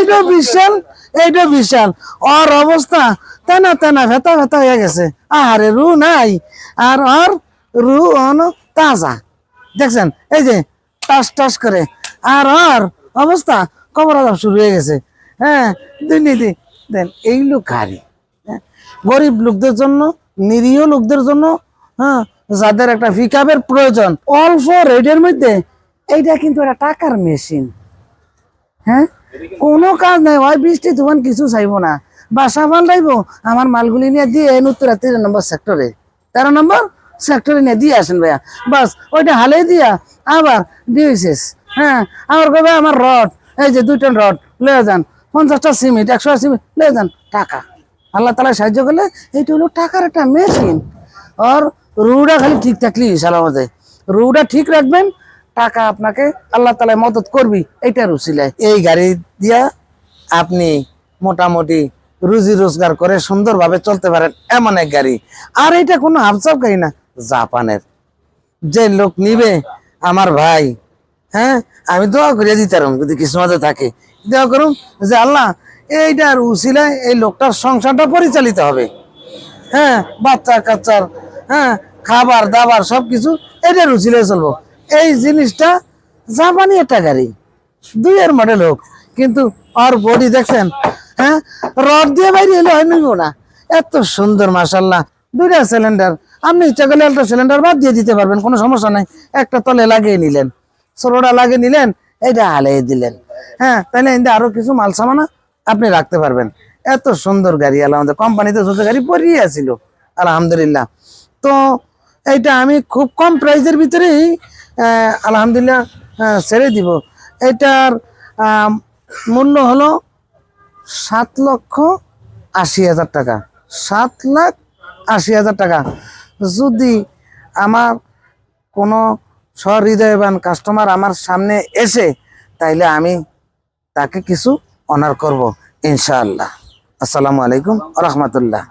এইটা বিশাল, এইটা বিশাল। ওর অবস্থা তেনা তেনা ভেতা ভেতা হয়ে গেছে। আরে রু নাই, আর ওর রু তাজা, দেখছেন এই যে টাস টাস করে। আর ওর অবস্থা কবর আজাব শুরু হয়ে গেছে। হ্যাঁ, দুর্নীতি দেন। এই লোক গাড়ি, হ্যাঁ, গরিব লোকদের জন্য, নিরীহ লোকদের জন্য, হ্যাঁ, যাদের একটা পিকআপের প্রয়োজন অল্প রেটের মধ্যে, এইটা কিন্তু একটা টাকার মেশিন। হ্যাঁ, কোনো কাজ নাই, ওই বৃষ্টি তুফান কিছু চাইবো না, বাসা পাল্টাইবো, আমার মালগুলি নিয়ে দিয়ে উত্তরা 13 নম্বর সেক্টরে, 13 নম্বর সেক্টরে নিয়ে দিয়ে আসেন ভাইয়া, বাস ওইটা হালেই দিয়া আবার দিয়েছিস। হ্যাঁ, আবার কবে আমার রড, এই যে 2 টন রড লয়ে যান, 50টা সিমেন্ট, 100 সিমেন্ট লয়ে যান, টাকা। আল্লাহ তালা সাহায্য করলে এইটা হলো টাকার একটা মেশিন। আর রুটা খালি ঠিক থাকলি সালামতে, রুটা ঠিক রাখবেন, টাকা আপনাকে আল্লাহ তালা মদত করবি। এইটা রুচিলায় এই গাড়ি দিয়া আপনি মোটামুটি রুজি রোজগার করে সুন্দরভাবে চলতে পারেন, এমন এক গাড়ি। আর এটা কোনো হাফসাফ গাড়ি না, জাপানের। যে লোক নিবে আমার ভাই, হ্যাঁ, আমি দোয়া করিয়া দিতাম যদি কিসমতে থাকে, দোয়া করুন যে আল্লাহ এইটার উসিলায় এই লোকটার সংসারটা পরিচালিত হবে। হ্যাঁ, বাচ্চা কাচ্চার, হ্যাঁ, খাবার দাবার সবকিছু এটার উসিলায় চলবো। এই জিনিসটা জাপানি একটা গাড়ি, 2 এর মডেল হোক, কিন্তু আর বডি দেখছেন, হ্যাঁ, রড দিয়ে বাইরে এলে হয় নিব না, এত সুন্দর মাশাল্লাহ। 2টা সিলিন্ডার, আপনি ইচ্ছা করলে একটা সিলিন্ডার বাদ দিয়ে দিতে পারবেন, কোনো সমস্যা নাই। একটা তলে লাগিয়ে নিলেন, ষোলোটা লাগিয়ে নিলেন, এইটা হালিয়ে দিলেন। হ্যাঁ, তাহলে এতে আরো কিছু মাল সামানা আপনি রাখতে পারবেন। এত সুন্দর গাড়ি, আমাদের কোম্পানিতে ছোট গাড়ি পরিয়ে আছিল আলহামদুলিল্লাহ। তো এইটা আমি খুব কম প্রাইসের ভিতরেই আলহামদুলিল্লাহ ছেড়ে দিব। এটার মূল্য হলো 7,80,000 টাকা, 7,80,000 টাকা। যদি আমার কোনো সহৃদয়বান কাস্টমার আমার সামনে এসে, তাইলে আমি তাকে কিছু অনার করব ইনশাআল্লাহ। আসসালামু আলাইকুম ওয়া রাহমাতুল্লাহ।